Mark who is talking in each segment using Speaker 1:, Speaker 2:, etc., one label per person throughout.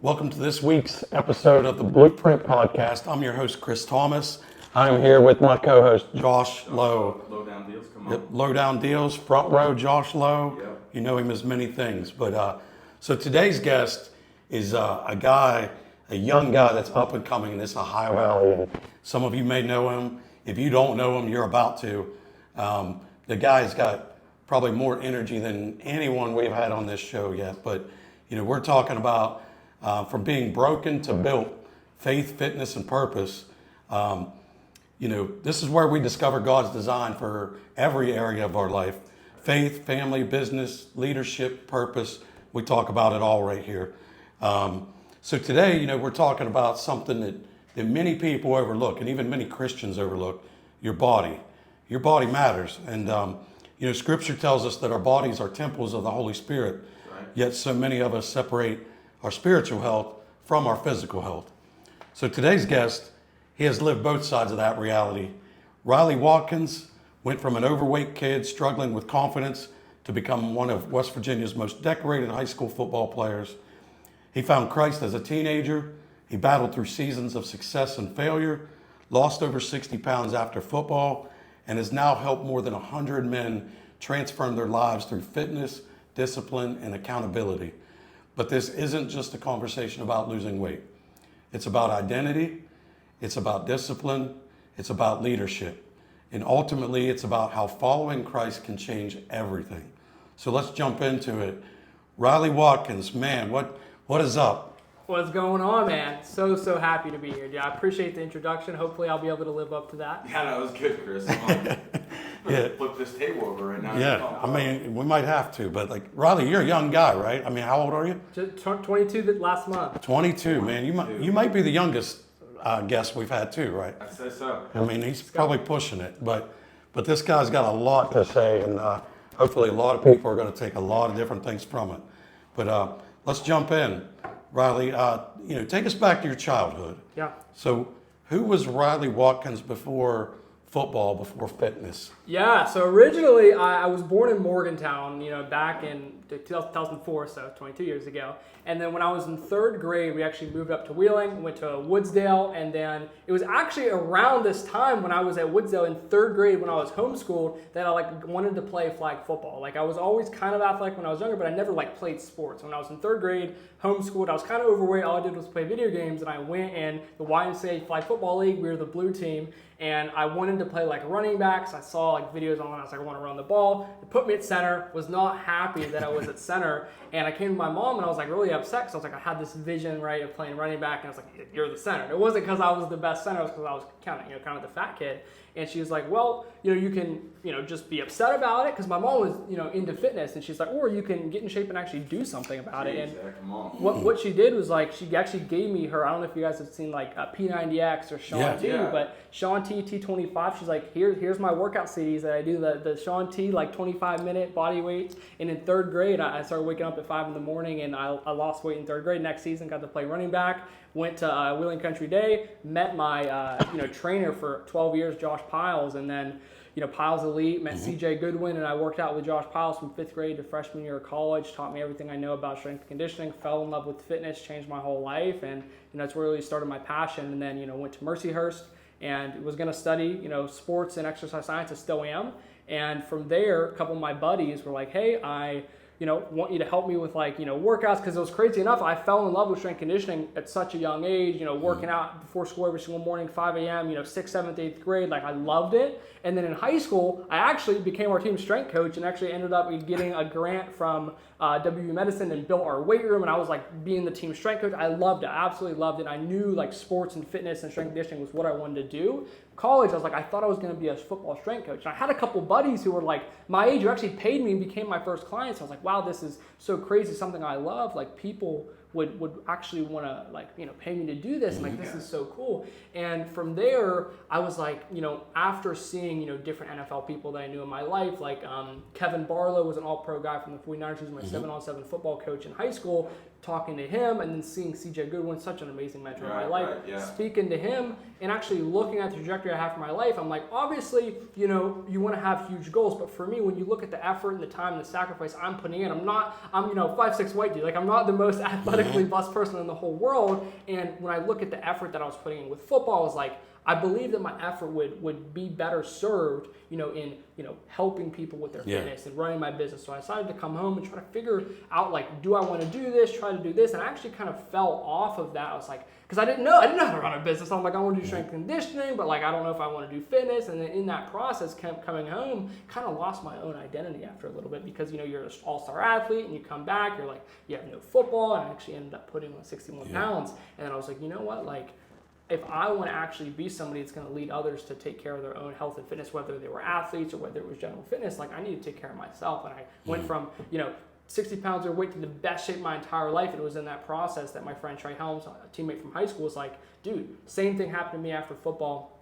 Speaker 1: Welcome to this week's episode of the Blueprint Podcast. I'm your host, Chris Thomas. I'm here with my co-host, Josh Lough.
Speaker 2: Low down deals, come on.
Speaker 1: Yep, Low Down Deals, front row, Josh Lough.
Speaker 2: Yep.
Speaker 1: You know him as many things. But so today's guest is a young guy that's up and coming in this Ohio Valley. And some of you may know him. If you don't know him, you're about to. The guy's got probably more energy than anyone we've had on this show yet. But you know, we're talking about from being broken to built, faith, fitness, and purpose. You know, this is where we discover God's design for every area of our life. Faith, family, business, leadership, purpose. We talk about it all right here. So today, you know, we're talking about something that many people overlook, and even many Christians overlook, your body. Your body matters. And, you know, Scripture tells us that our bodies are temples of the Holy Spirit.
Speaker 2: Right.
Speaker 1: Yet so many of us separate our spiritual health from our physical health. So today's guest, he has lived both sides of that reality. Riley Watkins went from an overweight kid struggling with confidence to become one of West Virginia's most decorated high school football players. He found Christ as a teenager. He battled through seasons of success and failure, lost over 60 pounds after football, and has now helped more than 100 men transform their lives through fitness, discipline, and accountability. But this isn't just a conversation about losing weight. It's about identity. It's about discipline. It's about leadership. And ultimately, it's about how following Christ can change everything. So let's jump into it. Riley Watkins, man, what is up?
Speaker 3: What's going on, man? So happy to be here, dude. I appreciate the introduction. Hopefully, I'll be able to live up to that.
Speaker 2: Yeah, that was good, Chris.
Speaker 1: Yeah.
Speaker 2: Flip this table over right now.
Speaker 1: Yeah, I mean, we might have to, but like, Riley, you're a young guy, right? I mean, how old are you?
Speaker 3: Just 22 last month.
Speaker 1: 22, man. You might be the youngest guest we've had too, right?
Speaker 2: I say so.
Speaker 1: I mean, he's probably pushing it, but this guy's got a lot to say, and hopefully a lot of people are going to take a lot of different things from it. But let's jump in. Riley, you know, take us back to your childhood.
Speaker 3: Yeah.
Speaker 1: So who was Riley Watkins before football, before fitness?
Speaker 3: Yeah, so originally I was born in Morgantown, you know, back in 2004, so 22 years ago. And then when I was in third grade, we actually moved up to Wheeling, went to Woodsdale, and then it was actually around this time when I was at Woodsdale in third grade when I was homeschooled that I wanted to play flag football. Like I was always kind of athletic when I was younger, but I never played sports. When I was in third grade, homeschooled, I was kind of overweight. All I did was play video games, and I went in the YMCA flag football league. We were the blue team. And I wanted to play running backs. I saw videos online. I was like, I want to run the ball. They put me at center. Was not happy that I was at center. And I came to my mom and I was really upset because I was like, I had this vision, right, of playing running back. And I was like, you're the center. It wasn't because I was the best center. It was because I was kind of the fat kid. And she was like, well, you can, just be upset about it because my mom was, into fitness. And she's like, or you can get in shape and actually do something about it. And what she did was she actually gave me her, I don't know if you guys have seen P90X or Sean T, but Sean T, T25, she's like, here's my workout CDs that I do, the Sean T, 25-minute body weights. And in third grade, I started waking up at 5 in the morning and I lost weight in third grade. Next season, got to play running back. Went to Wheeling Country Day, met my trainer for 12 years, Josh Piles, and then Piles Elite, met CJ Goodwin, and I worked out with Josh Piles from 5th grade to freshman year of college, taught me everything I know about strength and conditioning, fell in love with fitness, changed my whole life, and that's where really started my passion. And then went to Mercyhurst and was going to study sports and exercise science. I still am. And from there, a couple of my buddies were like, hey, I want you to help me with workouts, because it was crazy enough. I fell in love with strength conditioning at such a young age, working out before school every single morning, 5 a.m., 6th, 7th, 8th grade. I loved it. And then in high school, I actually became our team strength coach and actually ended up getting a grant from WU Medicine and built our weight room. And I was being the team strength coach. I loved it. I absolutely loved it. I knew sports and fitness and strength conditioning was what I wanted to do. College, I was I thought I was going to be a football strength coach. And I had a couple buddies who were my age who actually paid me and became my first clients. So I was wow, this is so crazy, something I love. People would actually want to pay me to do this, and this is so cool. And from there, I was after seeing different NFL people that I knew in my life, Kevin Barlow was an all-pro guy from the 49ers. He was my 7-on-7 football coach in high school. talking to him and then seeing CJ Goodwin, such an amazing mentor in my life,
Speaker 2: yeah.
Speaker 3: speaking to him and actually looking at the trajectory I have for my life, I'm like, obviously, you want to have huge goals, but for me, when you look at the effort and the time and the sacrifice I'm putting in, I'm 5'6" white dude, like I'm not the most athletically buff person in the whole world, and when I look at the effort that I was putting in with football, I was like, I believe that my effort would be better served, in helping people with their fitness and running my business. So I decided to come home and try to figure out, like, do I want to do this, try to do this? And I actually kind of fell off of that. I was like, because I didn't know how to run a business. I'm like, I want to do strength conditioning, but like, I don't know if I want to do fitness. And then in that process, coming home, kind of lost my own identity after a little bit because, you're an all-star athlete and you come back, you're like, you have no football. And I actually ended up putting on 61 pounds. And then I was like, you know what, like, if I want to actually be somebody that's going to lead others to take care of their own health and fitness, whether they were athletes or whether it was general fitness, like I need to take care of myself. And I went from, 60 pounds overweight to the best shape my entire life. And it was in that process that my friend Trey, a teammate from high school, was like, dude, same thing happened to me after football,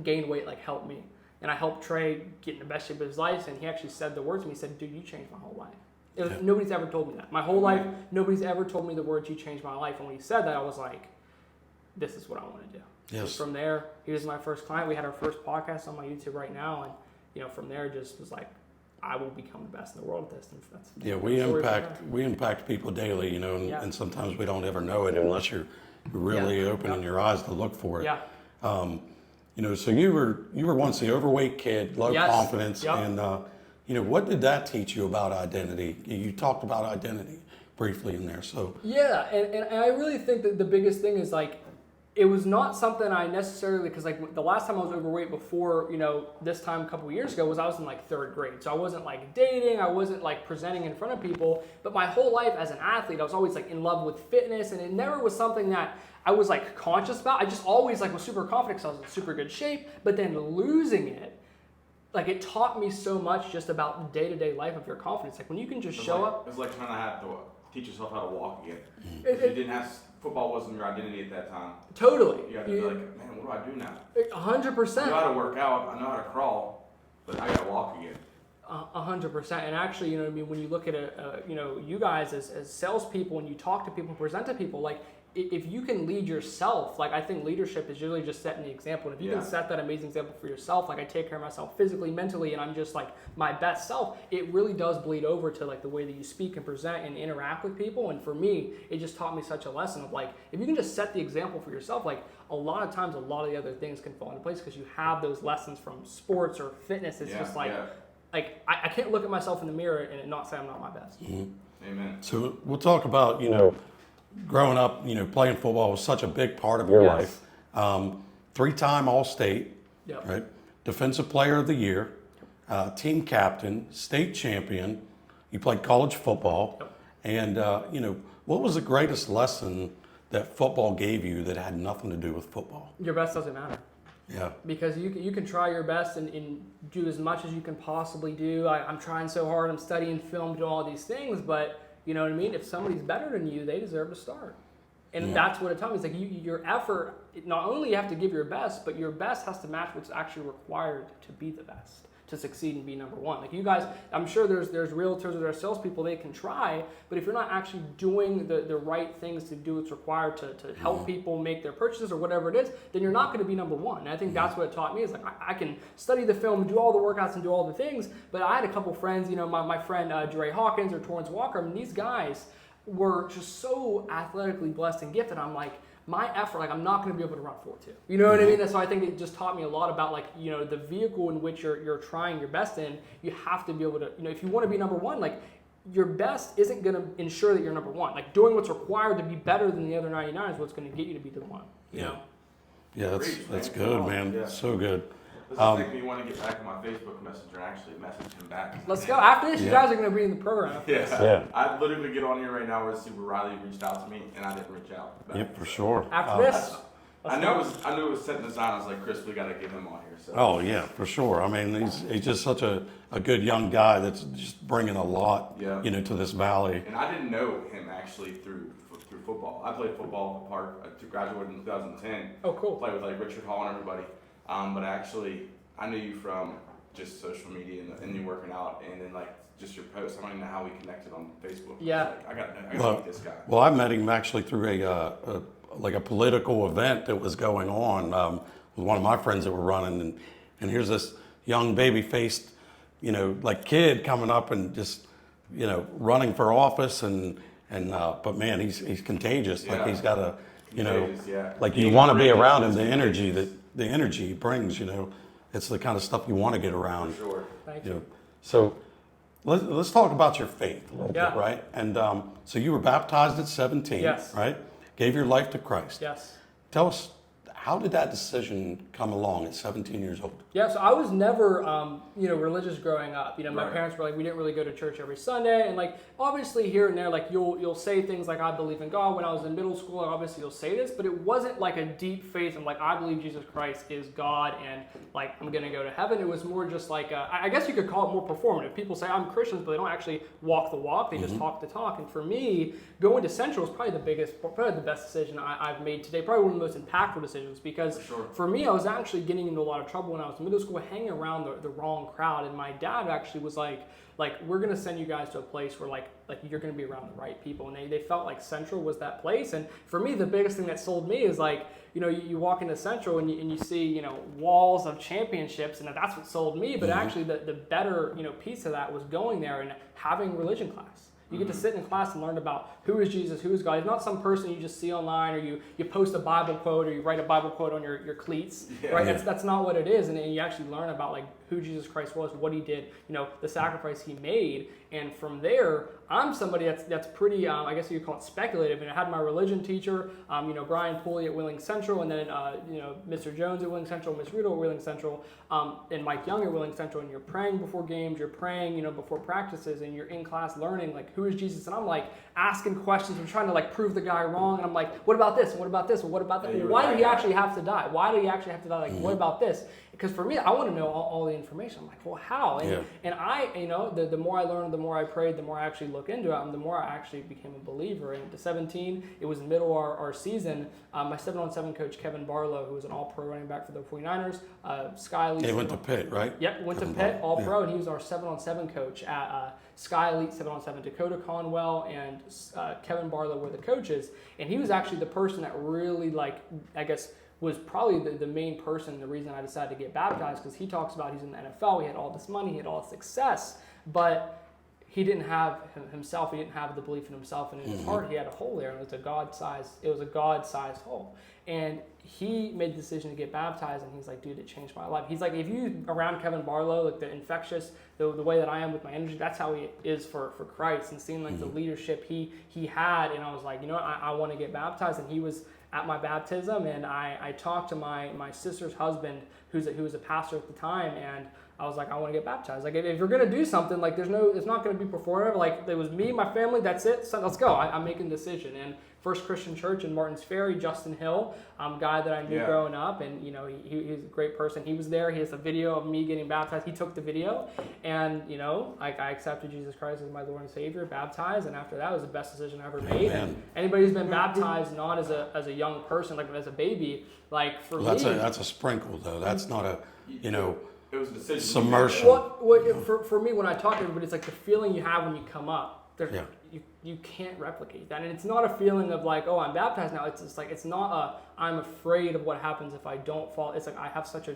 Speaker 3: gained weight, like help me. And I helped Trey get in the best shape of his life. And he actually said the words to me. He said, dude, you changed my whole life. Nobody's ever told me that. My whole life, nobody's ever told me the words, you changed my life. And when he said that, I was like, this is what I want to do.
Speaker 1: Yes.
Speaker 3: From there, he was my first client. We had our first podcast on my YouTube right now, and from there, just was like, I will become the best in the world at this. And that's
Speaker 1: we impact people daily, and sometimes we don't ever know it unless you're really opening your eyes to look for it.
Speaker 3: Yeah.
Speaker 1: So you were once the overweight kid, low confidence, and what did that teach you about identity? You talked about identity briefly in there, so
Speaker 3: yeah, and I really think that the biggest thing is like, it was not something I necessarily, because like the last time I was overweight before, this time a couple of years ago, I was in like third grade. So I wasn't like dating, I wasn't like presenting in front of people, but my whole life as an athlete, I was always like in love with fitness, and it never was something that I was like conscious about. I just always like was super confident because I was in super good shape, but then losing it, like it taught me so much just about the day-to-day life of your confidence. Like when you can just show up.
Speaker 2: It's like trying to have to teach yourself how to walk again. You didn't have. Football wasn't your identity at that time.
Speaker 3: Totally.
Speaker 2: You had to be like, man, what do I do now?
Speaker 3: 100%.
Speaker 2: I know how to work out. I know how to crawl, but I got to walk again.
Speaker 3: 100%. And actually, when you look at you guys as salespeople, and you talk to people, present to people, like if you can lead yourself, like I think leadership is really just setting the example. And if you can set that amazing example for yourself, like I take care of myself physically, mentally, and I'm just like my best self, it really does bleed over to like the way that you speak and present and interact with people. And for me, it just taught me such a lesson of like, if you can just set the example for yourself, like a lot of times, a lot of the other things can fall into place because you have those lessons from sports or fitness. It's just like, I can't look at myself in the mirror and not say I'm not my best.
Speaker 1: Mm-hmm.
Speaker 2: Amen.
Speaker 1: So we'll talk about, growing up, playing football was such a big part of your life. 3-time All-State, right? Defensive Player of the Year, team captain, state champion. You played college football. And, what was the greatest lesson that football gave you that had nothing to do with football?
Speaker 3: Your best doesn't matter.
Speaker 1: Yeah.
Speaker 3: Because you can try your best and do as much as you can possibly do. I'm trying so hard. I'm studying film, doing all these things, but you know what I mean? If somebody's better than you, they deserve to start. And that's what it taught me. It's like your effort, not only you have to give your best, but your best has to match what's actually required to be the best, to succeed and be number one. Like you guys, I'm sure there's realtors or there's salespeople, they can try, but if you're not actually doing the right things to do what's required to help people make their purchases or whatever it is, then you're not going to be number one. And I think that's what it taught me is like I can study the film and do all the workouts and do all the things, but I had a couple friends, my friend Trey Hawkins or Torrance Walker, I mean, these guys were just so athletically blessed and gifted. I'm like, my effort, like I'm not going to be able to run 4.2. You know what I mean? And so I think it just taught me a lot about like, the vehicle in which you're trying your best in, you have to be able to, if you want to be number one, like your best isn't going to ensure that you're number one. Like doing what's required to be better than the other 99 is what's going to get you to be the one. You know?
Speaker 1: Yeah, that's good, man.
Speaker 2: Yeah.
Speaker 1: So good.
Speaker 2: This is making me want to get back on my Facebook Messenger and actually message him back.
Speaker 3: Let's go. After this, you guys are going to be in the program.
Speaker 2: Yeah. I'd literally get on here right now where see where Riley reached out to me and I didn't reach out back.
Speaker 1: Yep, for sure.
Speaker 3: After this,
Speaker 2: I knew it was set in design. I was like, Chris, we got to get him on here. So.
Speaker 1: Oh yeah, for sure. I mean, he's just such a good young guy that's just bringing a lot, to this valley.
Speaker 2: And I didn't know him actually through football. I played football at Park. I graduated in 2010.
Speaker 3: Oh, cool.
Speaker 2: Played with like Richard Hall and everybody. But actually, I knew you from just social media and you working out, and then like just your post. I don't even know how we connected on Facebook.
Speaker 3: Yeah.
Speaker 2: I got to meet this guy.
Speaker 1: Well, I met him actually through a political event that was going on with one of my friends that were running, and here's this young baby-faced, like kid coming up and just, running for office but man, he's contagious.
Speaker 2: Yeah.
Speaker 1: Like he's got a,
Speaker 2: Contagious, yeah.
Speaker 1: like you want to be around him. The energy he brings, it's the kind of stuff you want to get around.
Speaker 2: For sure.
Speaker 3: Thank you.
Speaker 1: So let's talk about your faith a little
Speaker 3: Yeah.
Speaker 1: bit, right? And so you were baptized at 17,
Speaker 3: Yes.
Speaker 1: right? Gave your life to Christ.
Speaker 3: Yes.
Speaker 1: Tell us, how did that decision come along at 17 years old?
Speaker 3: Yeah, so I was never, religious growing up. My
Speaker 2: Right.
Speaker 3: parents were like, we didn't really go to church every Sunday, and like obviously here and there, like you'll say things like I believe in God. When I was in middle school, obviously you'll say this, but it wasn't like a deep faith and like I believe Jesus Christ is God and like I'm gonna go to heaven. It was more just like I guess you could call it more performative. People say I'm Christians, but they don't actually walk the walk. They just talk the talk. And for me, going to Central was probably the best decision I've made today. Probably one of the most impactful decisions because for me, I was actually getting into a lot of trouble when I was in middle school, hanging around the wrong crowd. And my dad actually was like we're gonna send you guys to a place where like you're gonna be around the right people. And they felt like Central was that place. And for me, the biggest thing that sold me is like, you walk into Central and you see, walls of championships, and that's what sold me. But actually the better, piece of that was going there and having religion class. You get to sit in class and learn about who is Jesus, who is God. He's not some person you just see online, or you post a Bible quote, or you write a Bible quote on your cleats, right?
Speaker 1: Yeah.
Speaker 3: That's not what it is. And you actually learn about like who Jesus Christ was, what he did, the sacrifice he made. And from there, I'm somebody that's pretty, I guess you could call it speculative. And I had my religion teacher, Brian Pooley at Wheeling Central, and then, Mr. Jones at Wheeling Central, Miss Rudo at Wheeling Central, and Mike Young at Wheeling Central. And you're praying before games, you're praying, before practices, and you're in class learning, like, who is Jesus? And I'm like asking questions and trying to like prove the guy wrong. And I'm like, what about this? What about this? What about that?
Speaker 2: Yeah,
Speaker 3: Why did he actually have to die? Why did he actually have to die? Like, what about this? Because for me, I want to know all the information. I'm like, well, how? And I, the more I learned, the more I prayed, the more I actually looked into it, and the more I actually became a believer. And to 17, it was in the middle of our season. My 7-on-7 coach, Kevin Barlow, who was an all-pro running back for the 49ers, Sky Elite.
Speaker 1: He went to Pitt, right?
Speaker 3: Yep, went
Speaker 1: Kevin
Speaker 3: to Pitt,
Speaker 1: Barlow.
Speaker 3: all-pro, and he was our 7-on-7 coach at Sky Elite 7-on-7. Dakota Conwell and Kevin Barlow were the coaches, and he was actually the person that really, was probably the main person, the reason I decided to get baptized, because he talks about he's in the NFL, he had all this money, he had all this success, but he didn't have himself, he didn't have the belief in himself, and in his heart he had a hole there, and it was a God-sized hole. And he made the decision to get baptized, and he's like, dude, it changed my life. He's like, if you around Kevin Barlow, like the infectious, the way that I am with my energy, that's how he is for Christ, and seeing like the leadership he had. And I was like, I want to get baptized. And he was at my baptism, and I talked to my sister's husband, who was a pastor at the time, and I was like, I want to get baptized. Like, if you're going to do something, like, it's not going to be performative. Like, it was me, my family, that's it. So let's go. I'm making a decision. And First Christian Church in Martins Ferry, Justin Hill, guy that I knew growing up, and he's a great person. He was there. He has a video of me getting baptized. He took the video, and I accepted Jesus Christ as my Lord and Savior, baptized, and after that, it was the best decision I ever made. And anybody who's been baptized not as a young person, like as a baby, like for me,
Speaker 1: that's a sprinkle though. That's not a
Speaker 2: It was a decision.
Speaker 1: submersion.
Speaker 3: For me, when I talk to everybody, it's like the feeling you have when you come up. You can't replicate that, and it's not a feeling of like, oh, I'm baptized now. It's just like, it's not I'm afraid of what happens if I don't fall. It's like I have such a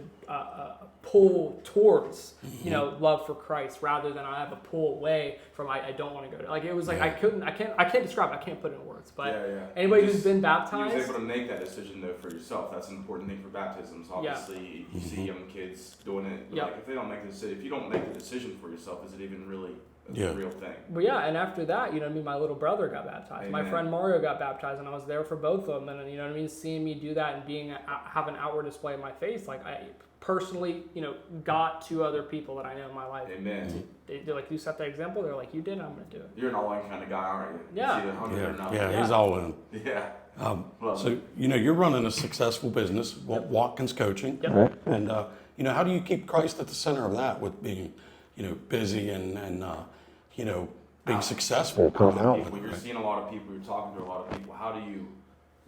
Speaker 3: pull towards love for Christ, rather than I have a pull away from I don't want to go to. Like, it was like I can't describe it. I can't put it in words. But anybody who's been baptized,
Speaker 2: you was able to make that decision though for yourself. That's an important thing for baptisms. Obviously, you see young kids doing it. But like, if they don't make the decision, if you don't make the decision for yourself, is it even really a real thing?
Speaker 3: But and after that, my little brother got baptized.
Speaker 2: Amen.
Speaker 3: My friend Mario got baptized, and I was there for both of them. And seeing me do that and have an outward display of my faith, like I personally, got to other people that I know in my life.
Speaker 2: Amen.
Speaker 3: They're like, you set that example. They're like, you did. I'm gonna do it.
Speaker 2: You're an all-in kind of guy, aren't you?
Speaker 3: Yeah.
Speaker 2: You see the hunger or not.
Speaker 1: Yeah, he's all in.
Speaker 2: Yeah.
Speaker 1: So you're running a successful business, Watkins Coaching,
Speaker 3: Yep.
Speaker 1: and how do you keep Christ at the center of that with being, busy and being successful?
Speaker 2: You're seeing a lot of people. You're talking to a lot of people. How do you,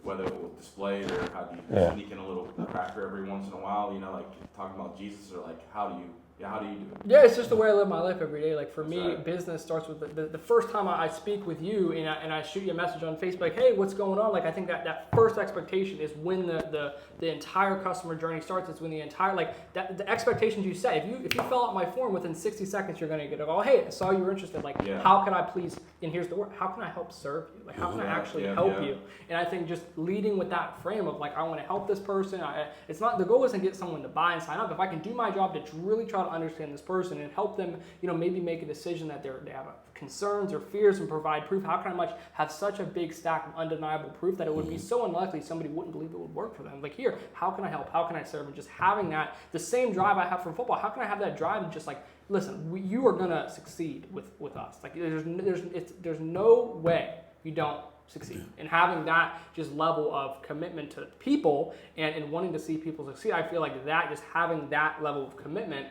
Speaker 2: whether it will display it or how do you sneak in a little cracker every once in a while? Like talking about Jesus, or like how do you how do you do it?
Speaker 3: Yeah, it's just the way I live my life every day. Like for me,
Speaker 2: right.
Speaker 3: business starts with the first time I speak with you and I shoot you a message on Facebook, like, hey, what's going on? Like I think that first expectation is when the entire customer journey starts. It's when the entire, like that, the expectations you set. If you fill out my form within 60 seconds, you're going to get a call. Hey, I saw you were interested. Like, how can I please, and here's the word, how can I help serve you? Like, how can I actually help you? And I think just leading with that frame of like, I want to help this person. It's not, the goal isn't get someone to buy and sign up. If I can do my job to really try to understand this person and help them, maybe make a decision that they have concerns or fears and provide proof. How can I have such a big stack of undeniable proof that it would be so unlikely somebody wouldn't believe it would work for them? Like here, how can I help? How can I serve? And just having that, the same drive I have for football, how can I have that drive and just like, listen, you are gonna succeed with us. Like there's no way you don't succeed. And having that just level of commitment to people and wanting to see people succeed, I feel like that, just having that level of commitment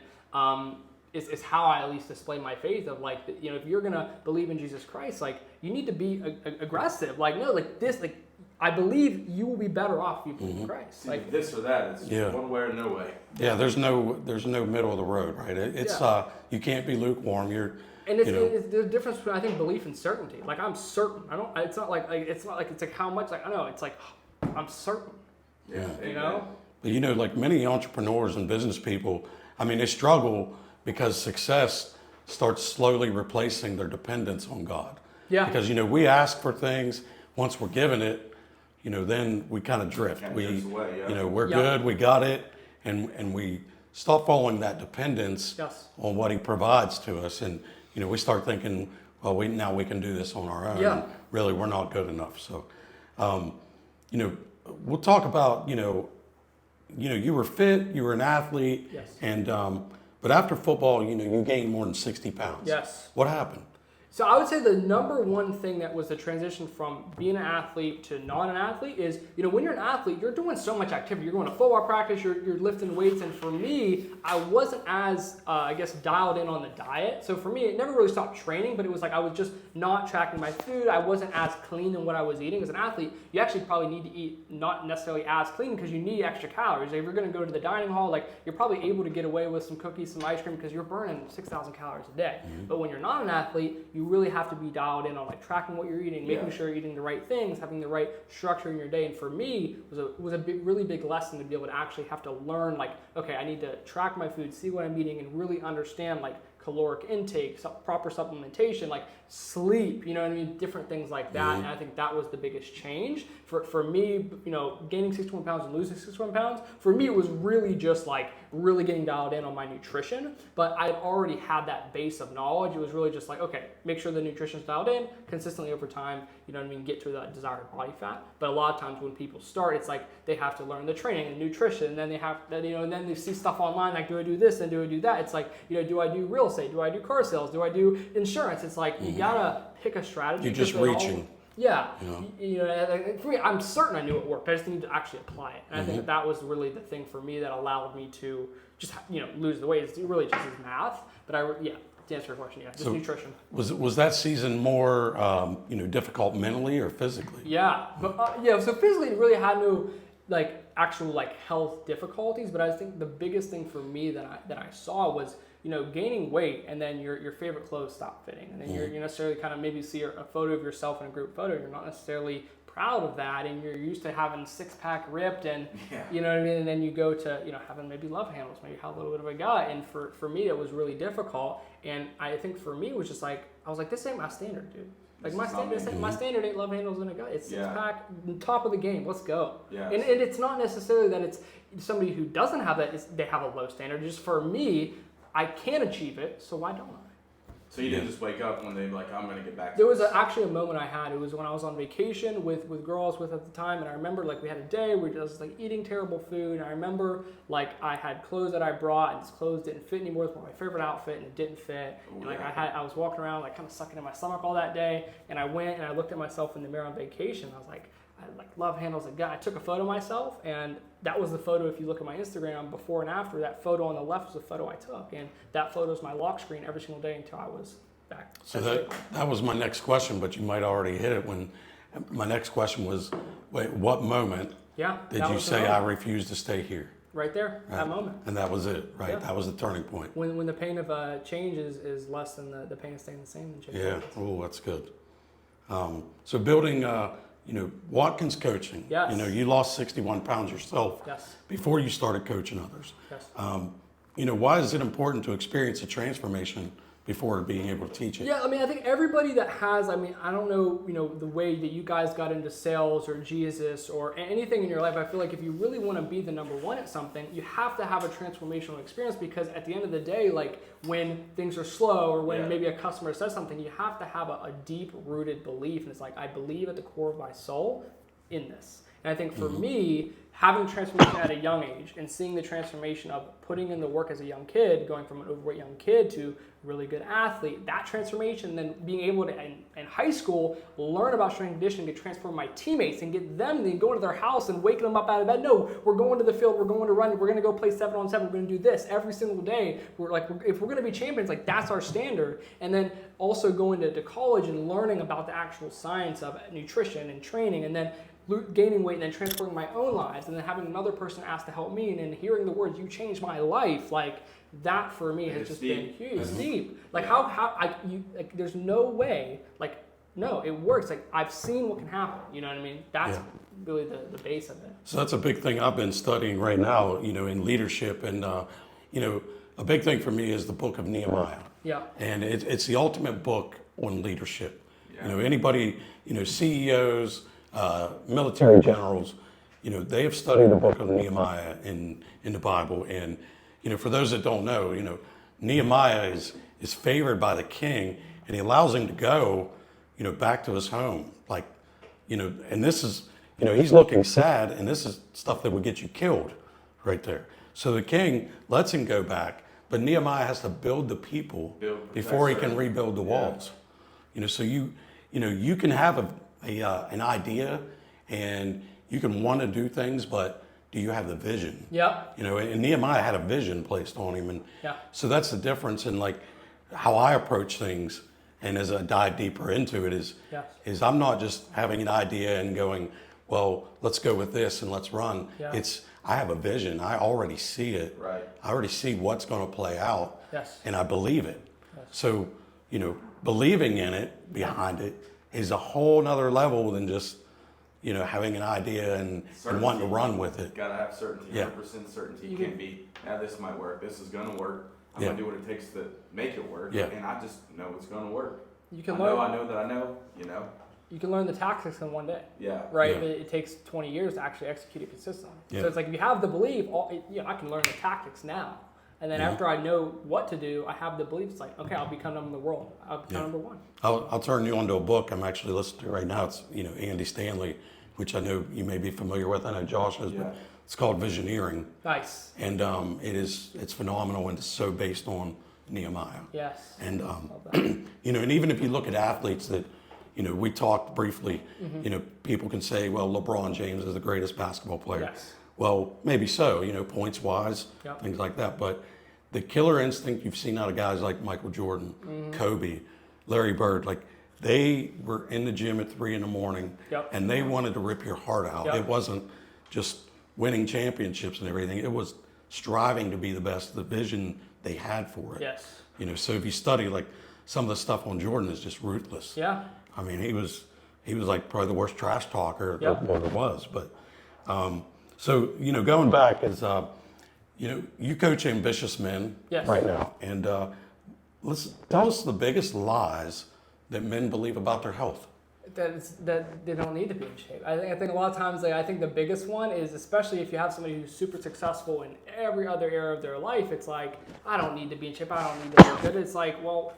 Speaker 3: is how I at least display my faith of like, if you're going to believe in Jesus Christ, like you need to be aggressive. Like, no, like this, like I believe you will be better off if you believe in Christ.
Speaker 2: Like this or that, it's one way or no way.
Speaker 1: Yeah, there's no middle of the road, right? It's you can't be lukewarm.
Speaker 3: And it's the difference between, I think, belief and certainty. Like I'm certain. It's not like it's like how much. Like I know it's like I'm certain.
Speaker 2: Yeah.
Speaker 1: But like many entrepreneurs and business people, I mean, they struggle because success starts slowly replacing their dependence on God.
Speaker 3: Yeah.
Speaker 1: Because we ask for things. Once we're given it, then we kind of drift. We're good. We got it, and we stop following that dependence on what He provides to us, and we start thinking, well, now we can do this on our own.
Speaker 3: Yeah.
Speaker 1: Really, we're not good enough. So, we'll talk about you were fit, you were an athlete, and but after football, you gained more than 60 pounds.
Speaker 3: Yes.
Speaker 1: What happened?
Speaker 3: So I would say the number one thing that was the transition from being an athlete to not an athlete is, when you're an athlete, you're doing so much activity. You're going to football practice, you're lifting weights. And for me, I wasn't as, dialed in on the diet. So for me, it never really stopped training, but it was like I was just not tracking my food. I wasn't as clean in what I was eating. As an athlete, you actually probably need to eat not necessarily as clean because you need extra calories. If you're going to go to the dining hall, like you're probably able to get away with some cookies, some ice cream because you're burning 6,000 calories a day. Mm-hmm. But when you're not an athlete, you really have to be dialed in on like tracking what you're eating, making sure you're eating the right things, having the right structure in your day. And for me, it was a really big lesson to be able to actually have to learn like, okay, I need to track my food, see what I'm eating, and really understand like caloric intake, proper supplementation, like sleep, different things like that. And I think that was the biggest change for me, gaining 61 pounds and losing 61 pounds. For me, it was really just like really getting dialed in on my nutrition, but I'd already had that base of knowledge. It was really just like, okay, make sure the nutrition's dialed in consistently over time, get to that desired body fat. But a lot of times when people start, it's like they have to learn the training and nutrition, and then they have that, and then they see stuff online like, do I do this and do I do that? It's like, do I do real estate? Do I do car sales? Do I do insurance? It's like you gotta pick a strategy.
Speaker 1: You're just reaching.
Speaker 3: For me, I'm certain I knew it worked. I just need to actually apply it. And I think that was really the thing for me that allowed me to just lose the weight. It's really just as math. But to answer your question, just nutrition.
Speaker 1: Was that season more difficult mentally or physically?
Speaker 3: Yeah, but so physically it really had no actual health difficulties. But I think the biggest thing for me that I saw was gaining weight, and then your favorite clothes stop fitting, and then you necessarily kind of maybe see a photo of yourself in a group photo. You're not necessarily proud of that, and you're used to having six-pack ripped, and you know what I mean. And then you go to having maybe love handles, maybe have a little bit of a gut. And for me, it was really difficult. And I think for me, it was just like I was like, this ain't my standard, dude. Like my standard ain't love handles in a gut. It's six-pack, top of the game. Let's go. Yeah. And it's not necessarily that it's somebody who doesn't have that. They have a low standard. Just for me, I can achieve it, so why don't I?
Speaker 2: So you didn't just wake up one day and be like, I'm going to get back to
Speaker 3: There was
Speaker 2: this.
Speaker 3: Actually a moment I had. It was when I was on vacation with girls at the time, and I remember we had a day where we was eating terrible food, and I remember I had clothes that I brought, and these clothes didn't fit anymore. It was my favorite outfit, and it didn't fit. And I was walking around kind of sucking in my stomach all that day, and I went and I looked at myself in the mirror on vacation. I was like, I had love handles a gut. I took a photo of myself, and that was the photo. If you look at my Instagram before and after, that photo on the left was the photo I took, and that photo is my lock screen every single day until I was back.
Speaker 1: So that was my next question, but you might already hit it. When my next question was, wait, what moment did you say I refuse to stay here?
Speaker 3: right there,
Speaker 1: Right.
Speaker 3: that moment.
Speaker 1: And that was it, right?
Speaker 3: Yeah.
Speaker 1: That was the turning point.
Speaker 3: When the pain of change is less than the pain of staying the same. Than change.
Speaker 1: Yeah. Oh, that's good. So building, Watkins coaching.
Speaker 3: Yes.
Speaker 1: You lost 61 pounds yourself
Speaker 3: Yes.
Speaker 1: before you started coaching others.
Speaker 3: Yes.
Speaker 1: Why is it important to experience a transformation before being able to teach it?
Speaker 3: Yeah, I think everybody that has, I don't know, the way that you guys got into sales or Jesus or anything in your life, I feel like if you really want to be the number one at something, you have to have a transformational experience, because at the end of the day, like when things are slow or when maybe a customer says something, you have to have a deep rooted belief. And it's like, I believe at the core of my soul in this. And I think for me, having transformation at a young age and seeing the transformation of putting in the work as a young kid, going from an overweight young kid to a really good athlete, that transformation, then being able to, in high school, learn about strength and conditioning to transform my teammates and get them, then go into their house and waking them up out of bed. No, we're going to the field, we're going to run, we're going to go play 7-on-7, we're going to do this every single day. We're like, if we're going to be champions, like that's our standard. And then also going to college and learning about the actual science of nutrition and training, and then gaining weight and then transforming my own lives, and then having another person ask to help me, and then hearing the words, "You changed my life," like that for me has just been huge. It's deep. Like there's no way. Like no, it works. Like I've seen what can happen. You know what I mean? That's really the base of it.
Speaker 1: So that's a big thing I've been studying right now. In leadership, and a big thing for me is the book of Nehemiah.
Speaker 3: Yeah.
Speaker 1: And it's the ultimate book on leadership. Yeah. Anybody, CEOs. Military generals, they have studied the book of Nehemiah in the Bible. And, for those that don't know, Nehemiah is favored by the king, and he allows him to go, back to his home. Like, and this is, he's looking sad, and this is stuff that would get you killed right there. So the king lets him go back, but Nehemiah has to build the people before he can rebuild the walls. So you can have an idea, and you can want to do things, but do you have the vision?
Speaker 3: Yeah.
Speaker 1: And Nehemiah had a vision placed on him, and so that's the difference in like how I approach things. And as I dive deeper into it, is I'm not just having an idea and going, well, let's go with this and let's run.
Speaker 3: Yeah.
Speaker 1: It's I have a vision. I already see it.
Speaker 2: Right.
Speaker 1: I already see what's going to play out.
Speaker 3: Yes.
Speaker 1: And I believe it.
Speaker 3: Yes.
Speaker 1: So believing in it, behind it, is a whole nother level than just, having an idea and wanting to run with it.
Speaker 2: Gotta have certainty, 100% certainty. You can't be, this might work, this is gonna work. I'm gonna do what it takes to make it work, and I just know it's gonna work.
Speaker 3: You can
Speaker 2: I know that I know.
Speaker 3: You can learn the tactics in one day.
Speaker 2: Yeah.
Speaker 3: Right?
Speaker 1: Yeah.
Speaker 3: It takes 20 years to actually execute it consistently.
Speaker 1: Yeah.
Speaker 3: So it's like if you have the belief, I can learn the tactics now. And then after I know what to do, I have the belief. It's like, okay, I'll become number one. I'll become number one.
Speaker 1: I'll turn you onto a book I'm actually listening to right now. It's Andy Stanley, which I know you may be familiar with. I know Josh is, but it's called Visioneering.
Speaker 3: Nice.
Speaker 1: And it's phenomenal, and it's so based on Nehemiah.
Speaker 3: Yes.
Speaker 1: And and even if you look at athletes that we talked briefly, people can say, well, LeBron James is the greatest basketball player.
Speaker 3: Yes.
Speaker 1: Well, maybe so, points wise, things like that. But the killer instinct you've seen out of guys like Michael Jordan, Kobe, Larry Bird, like they were in the gym at 3 a.m, and they wanted to rip your heart out. It wasn't just winning championships and everything. It was striving to be the best, the vision they had for it.
Speaker 3: Yes.
Speaker 1: So if you study like some of the stuff on Jordan is just ruthless.
Speaker 3: Yeah.
Speaker 1: I mean, he was like probably the worst trash talker there was. But so going back is you coach ambitious men right now, and let's tell us the biggest lies that men believe about their health.
Speaker 3: That they don't need to be in shape. I think a lot of times, I think the biggest one is, especially if you have somebody who's super successful in every other area of their life, it's like, I don't need to be in shape. I don't need to look good. It's like, well,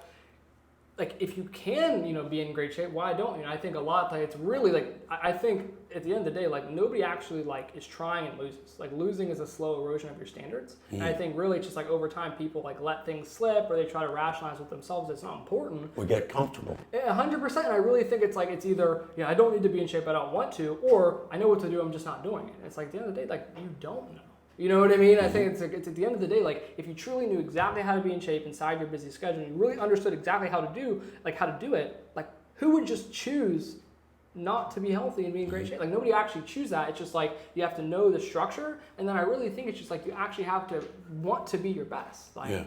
Speaker 3: like if you can, be in great shape, why don't you? And I think a lot, like it's really like, I think at the end of the day, like nobody actually like is trying and loses. Like losing is a slow erosion of your standards. And I think really it's just like over time people like let things slip or they try to rationalize with themselves. It's not important.
Speaker 1: We get comfortable.
Speaker 3: 100%. And I really think it's like, it's either, I don't need to be in shape, I don't want to, or I know what to do, I'm just not doing it. It's like at the end of the day, like you don't know. You know what I mean? I think it's at the end of the day, like if you truly knew exactly how to be in shape inside your busy schedule, and you really understood exactly how to do it, like who would just choose not to be healthy and be in great shape. Like nobody actually choose that. It's just like you have to know the structure, and then I really think it's just like you actually have to want to be your best. Like,
Speaker 1: yeah.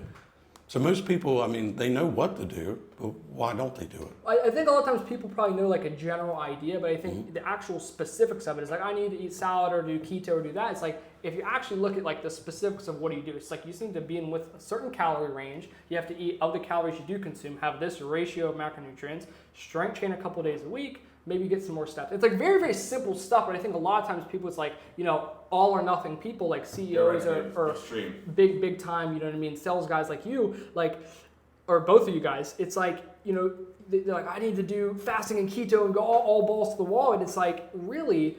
Speaker 1: So most people, I mean, they know what to do, but why don't they do it?
Speaker 3: I think a lot of times people probably know like a general idea, but I think the actual specifics of it is like, I need to eat salad or do keto or do that. It's like, if you actually look at like the specifics of what do you do, it's like you just need to be in with a certain calorie range. You have to eat, of the calories you do consume, have this ratio of macronutrients, strength train a couple of days a week, maybe get some more steps. It's like very, very simple stuff, but I think a lot of times people, it's like, you know, all or nothing people like CEOs or big time, you know what I mean, sales guys like you, like, or both of you guys, it's like, you know, they're like, I need to do fasting and keto and go all balls to the wall. And it's like, really,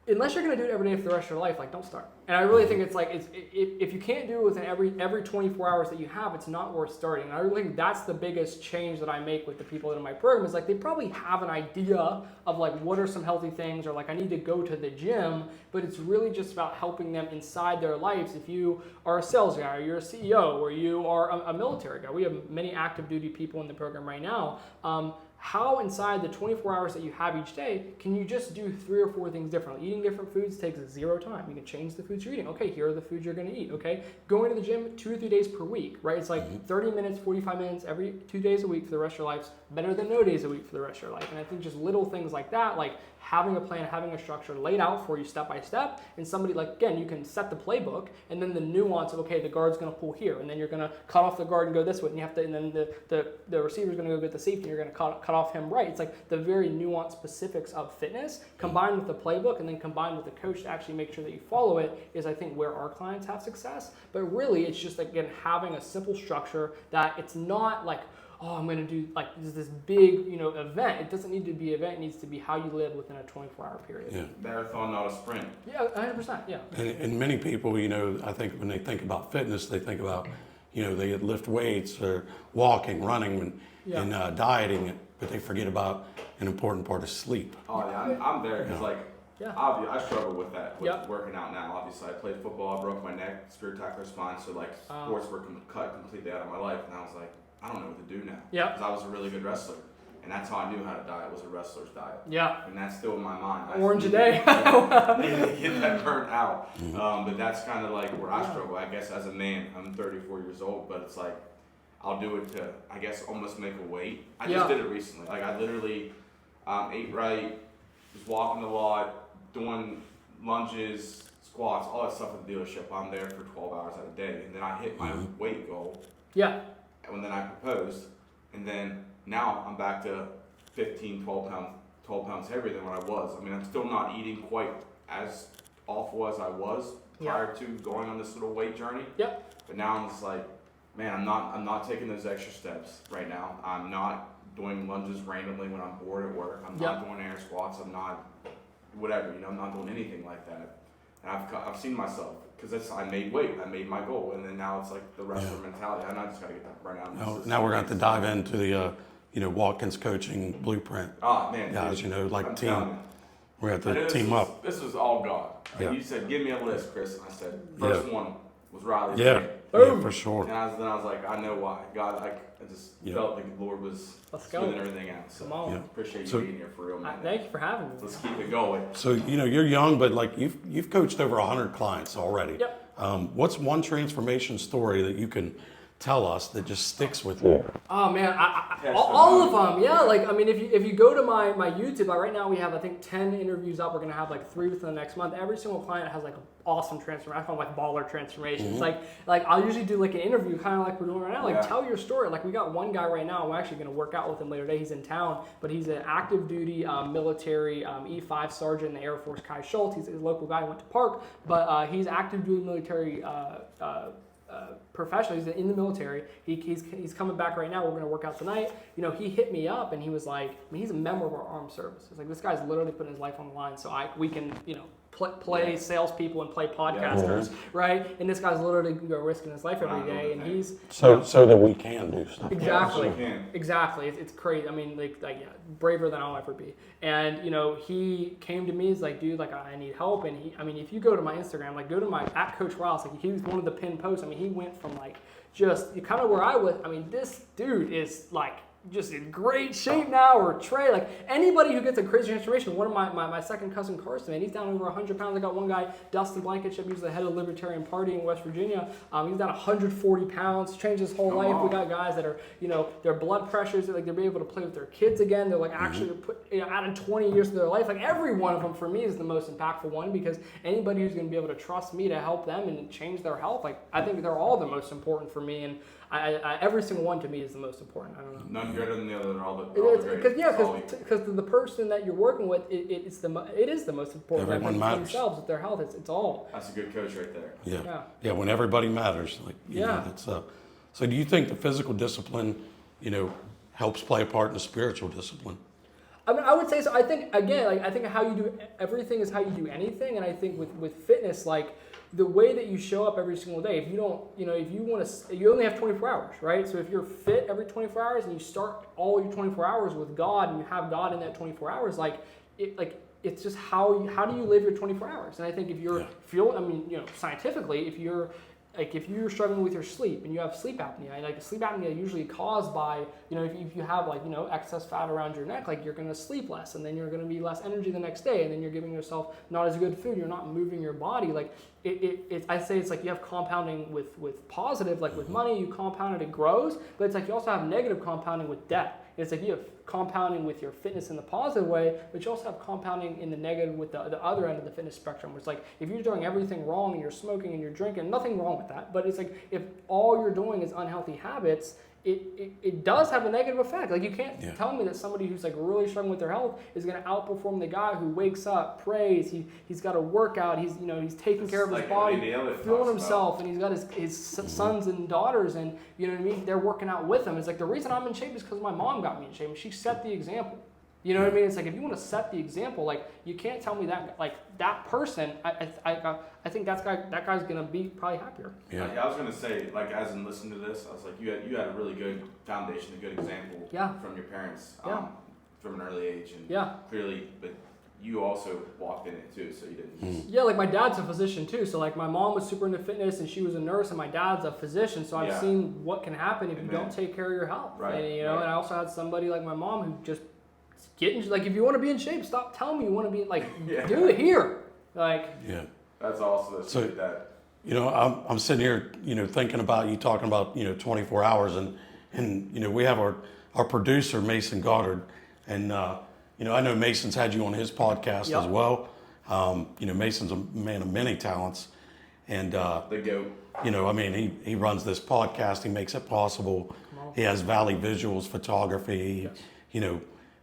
Speaker 3: unless you're going to do it every day for the rest of your life, like, don't start. And I really think it's like, if you can't do it within every 24 hours that you have, it's not worth starting. And I really think that's the biggest change that I make with the people in my program is like, they probably have an idea of like, what are some healthy things, or like, I need to go to the gym, but it's really just about helping them inside their lives. If you are a sales guy, or you're a CEO, or you are a military guy, we have many active duty people in the program right now. How inside the 24 hours that you have each day can you just do 3 or 4 things differently? Eating different foods takes 0 time. You can change the foods you're eating. Okay, here are the foods you're going to eat. Okay, going to the gym 2 or 3 days per week, right? It's like 30 minutes, 45 minutes every 2 days a week for the rest of your life. Better than no days a week for the rest of your life. And I think just little things like that, like having a plan, having a structure laid out for you step by step, and somebody like, again, you can set the playbook, and then the nuance of, okay, the guard's going to pull here, and then you're going to cut off the guard and go this way, and you have to, and then the receiver's going to go get the safety, and you're going to cut off him right. It's like the very nuanced specifics of fitness combined with the playbook, and then combined with the coach to actually make sure that you follow it is, I think, where our clients have success. But really, it's just, again, having a simple structure that it's not like, oh, I'm going to do like this big, you know, event. It doesn't need to be an event. It needs to be how you live within a 24-hour period.
Speaker 1: Yeah.
Speaker 2: Marathon, not a sprint.
Speaker 3: Yeah, 100%. Yeah.
Speaker 1: And many people, you know, I think when they think about fitness, they think about, you know, they lift weights or walking, running, and dieting, but they forget about an important part of sleep.
Speaker 2: Oh, yeah, I'm there because, like,
Speaker 3: Yeah.
Speaker 2: I struggle with that, with working out now. Obviously, I played football, I broke my neck, spiritacular spine, so, like, sports were cut completely out of my life, and I was like, I don't know what to do now.
Speaker 3: Yeah.
Speaker 2: Because I was a really good wrestler. And that's how I knew how to diet, was a wrestler's diet.
Speaker 3: Yeah.
Speaker 2: And that's still in my mind.
Speaker 3: Orange a day.
Speaker 2: I need to get that burnt out. But that's kind of like where I struggle, I guess, as a man. I'm 34 years old, but it's like, I'll do it to, I guess, almost make a weight. I just did it recently. Like, I literally ate right, was walking a lot, doing lunges, squats, all that stuff at the dealership. I'm there for 12 hours out of the day. And then I hit my weight goal.
Speaker 3: Yeah.
Speaker 2: And then I proposed, and then now I'm back to 12 pounds heavier than what I was. I mean, I'm still not eating quite as awful as I was prior to going on this little weight journey. Yep. But now I'm just like, man, I'm not taking those extra steps right now. I'm not doing lunges randomly when I'm bored at work. I'm not doing air squats. I'm not whatever, you know, I'm not doing anything like that. And I've seen myself. Because I made weight, I made my goal, and then now it's like the wrestler mentality. I just got to get that burnt out.
Speaker 1: Now we're going to have to dive into the, you know, Watkins coaching blueprint.
Speaker 2: Oh man,
Speaker 1: guys, you know, like team. We're going to have to team up.
Speaker 2: This was all God. Like you said, give me a list, Chris. And I said, first one was Riles.
Speaker 1: Yeah, for sure.
Speaker 2: And then I was like, I know why. God, I just felt like the Lord was smoothing everything out. So appreciate you being here for real, man.
Speaker 3: Thank you for having me.
Speaker 2: Let's keep it going.
Speaker 1: So, you know, you're young, but like you've coached over 100 clients already.
Speaker 3: Yep.
Speaker 1: What's one transformation story that you can tell us that just sticks with you?
Speaker 3: Oh man, all of them. Yeah, like I mean, if you go to my YouTube, like right now we have I think 10 interviews up. We're gonna have like 3 within the next month. Every single client has like an awesome transformation. I call them like baller transformations. Like I'll usually do like an interview, kind of like we're doing right now. Like tell your story. Like we got one guy right now. We're actually gonna work out with him later today. He's in town, but he's an active duty military E5 sergeant in the Air Force. Kai Schultz. He's a local guy. Went to Park, but he's active duty military. Professional, he's in the military. He's coming back right now. We're going to work out tonight. You know, he hit me up and he was like, I mean, he's a member of our armed services. Like this guy's literally putting his life on the line so we can, you know, play salespeople and play podcasters, right? And this guy's literally risking his life every day, and he's
Speaker 1: so that we can do stuff.
Speaker 3: Exactly, exactly. It's crazy. I mean, like braver than I'll ever be. And you know, he came to me. He's like, dude, like I need help. And I mean, if you go to my Instagram, like go to my @Coach Riles, like he was one of the pinned posts. I mean, he went from like just kind of where I was. I mean, this dude is like just in great shape now, or Trey, like anybody who gets a crazy transformation. One of my second cousin Carson, man, he's down over 100 pounds. I got one guy, Dustin Blankenship, he's the head of Libertarian Party in West Virginia. He's down 140 pounds, changed his whole life. We got guys that are, their blood pressures, like they're able to play with their kids again. They're like actually added 20 years to their life. Like every one of them for me is the most impactful one, because anybody who's going to be able to trust me to help them and change their health, like I think they're all the most important for me. And I every single one to me is the most important. I don't know.
Speaker 2: None greater than the other. They're all the
Speaker 3: because the person that you're working with, it is the most important.
Speaker 1: Everyone matters.
Speaker 3: Themselves with their health. It's all.
Speaker 2: That's a good coach right there.
Speaker 1: Yeah. When everybody matters, like you know, that's so. Do you think the physical discipline, helps play a part in the spiritual discipline?
Speaker 3: I mean, I would say so. I think again, like I think how you do everything is how you do anything, and I think with fitness, like the way that you show up every single day. If you don't, if you want to, you only have 24 hours, right? So if you're fit every 24 hours and you start all your 24 hours with God and you have God in that 24 hours, it's just how do you live your 24 hours? And I think if you're scientifically, if you're struggling with your sleep and you have sleep apnea, and sleep apnea usually caused by, if you have excess fat around your neck, you're going to sleep less, and then you're going to be less energy the next day, and then you're giving yourself not as good food, you're not moving your body. I say it's like you have compounding with positive, like with money, you compound it, it grows, but it's like you also have negative compounding with debt. It's like you have compounding with your fitness in the positive way, but you also have compounding in the negative with the other end of the fitness spectrum. It's like if you're doing everything wrong and you're smoking and you're drinking, nothing wrong with that, but it's like if all you're doing is unhealthy habits, it does have a negative effect. Like you can't tell me that somebody who's really struggling with their health is going to outperform the guy who wakes up, prays, he's got a workout, he's taking care of his body, fueling himself, and he's got his sons and daughters, and they're working out with him. It's like the reason I'm in shape is because my mom got me in shape, and she set the example. You know what I mean? It's like if you want to set the example, you can't tell me that that person. I think that guy's gonna be probably happier.
Speaker 2: Yeah, I was gonna say as in listening to this, I was like you had a really good foundation, a good example from your parents from an early age, and clearly, but you also walked in it too, so you didn't.
Speaker 3: Yeah, my dad's a physician too, so my mom was super into fitness and she was a nurse, and my dad's a physician, so I've seen what can happen if you don't take care of your health.
Speaker 2: Right.
Speaker 3: And and I also had somebody like my mom who just if you want to be in shape, stop telling me you want to be do it here.
Speaker 2: That's awesome. That's so, that.
Speaker 1: I'm sitting here, thinking about you talking about 24 hours, and we have our producer Mason Goddard, and I know Mason's had you on his podcast as well. Mason's a man of many talents, and
Speaker 2: the GOAT.
Speaker 1: He runs this podcast. He makes it possible. He has Valley Visuals Photography.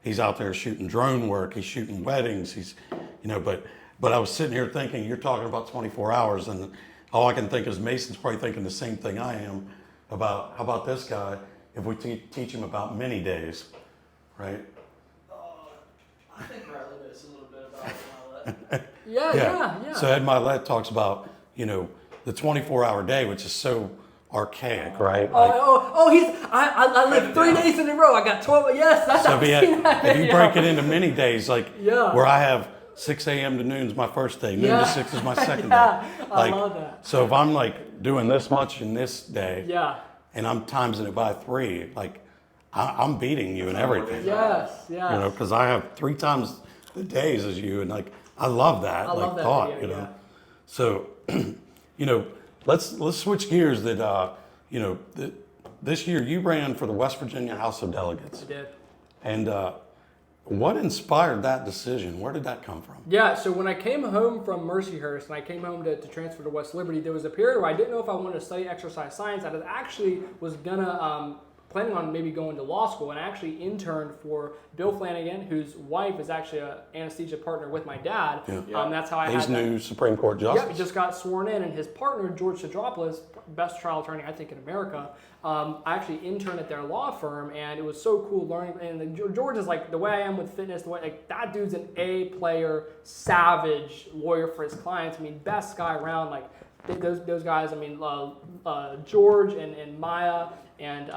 Speaker 1: He's out there shooting drone work. He's shooting weddings. He's, but I was sitting here thinking, you're talking about 24 hours, and all I can think is Mason's probably thinking the same thing I am about, how about this guy if we teach him about many days, right?
Speaker 4: I think Riley knows a little bit about Milet.
Speaker 3: Yeah.
Speaker 1: So Ed Milet talks about, the 24-hour day, which is so archaic, right?
Speaker 3: I lived 3 days in a row. I got 12. Yes, that's
Speaker 1: so if you break it into many days, where I have 6 a.m. to noon is my first day, noon to 6 is my second day.
Speaker 3: I love that.
Speaker 1: So if I'm doing this much in this day, and I'm timesing it by 3, I'm beating you in everything.
Speaker 3: Yes.
Speaker 1: Because I have 3 times the days as you, and I love that. So, let's switch gears. This year you ran for the West Virginia House of Delegates.
Speaker 3: I did.
Speaker 1: And what inspired that decision? Where did that come from?
Speaker 3: Yeah, so when I came home from Mercyhurst and I came home to transfer to West Liberty, there was a period where I didn't know if I wanted to study exercise science. I was gonna planning on maybe going to law school, and I actually interned for Bill Flanagan, whose wife is actually an anesthesia partner with my dad. That's how I
Speaker 1: He's new Supreme Court justice.
Speaker 3: Yep, he just got sworn in, and his partner, George Sidropoulos, best trial attorney I think in America, I actually interned at their law firm, and it was so cool learning. And George is the way I am with fitness, that dude's an A-player, savage lawyer for his clients. Best guy around. Those guys. George and Maya and